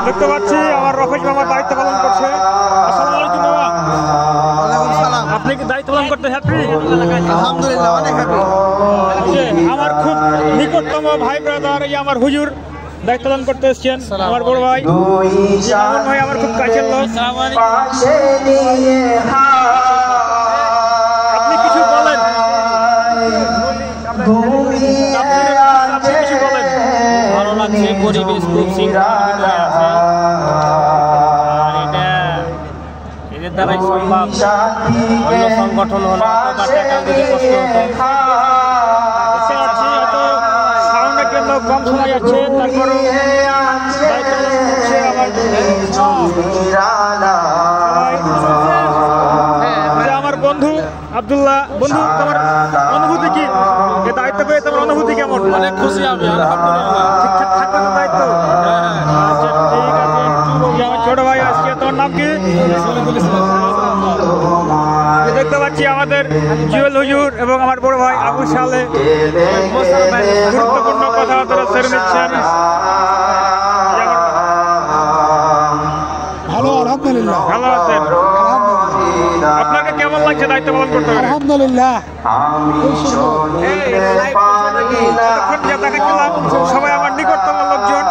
দেখতে পাচ্ছি আমার রফিক মামা দায়িত্ব পালন করছে। আসসালামু আলাইকুম মামা। ওয়ালাইকুম সালাম। আপনি কি দায়িত্ব পালন করতে হ্যাপি? আলহামদুলিল্লাহ অনেক হ্যাপি। আমার খুব নিকটতম ভাই ব্রাদার আমার হুজুর দায়িত্ব পালন করতে এসেছেন, আমার বড় ভাই ভাই আমার খুব কাছের লোক। আপনি কিছু বলেন, কিছু বলেন। ভালো লাগছে, পরিবেশ খুব শৃঙ্খলার ভিতরে আছে। আর এদের দ্বারাই সম্ভব। অন্য সংগঠন হলে দিতে কষ্ট হতো। বুঝতে পারছি হয়তো সাউন্ডের জন্য কম শোনা যাচ্ছে, তারপরও দায়িত্ব পালন করছে আমার বন্ধু আব্দুল্লাহ। বন্ধু, তোমার অনুভূতি কি? এই দায়িত্ব পেয়ে তোমার অনুভূতি কেমন? অনেক খুশি আমি, আলহামদুলিল্লাহ। ঠিকঠাক থাকবে তো দায়িত্ব? আচ্ছা ঠিক আছে। আমার ছোট ভাই আজকে, তোমার নাম কি? দেখতে পাচ্ছি আমাদের জুয়েল হুজুর এবং আমার বড় ভাই আবু সালে গুরুত্বপূর্ণ কথাবার্তা ছেড়ে নিচ্ছেন। ভালো, আলহামদুলিল্লাহ। ভালো আছেন? আপনাকে কেমন লাগছে দায়িত্ব পালন করতে? আলহামদুলিল্লাহ। দেখাচ্ছিলাম সবাই আমার নিকটতম লোকজন।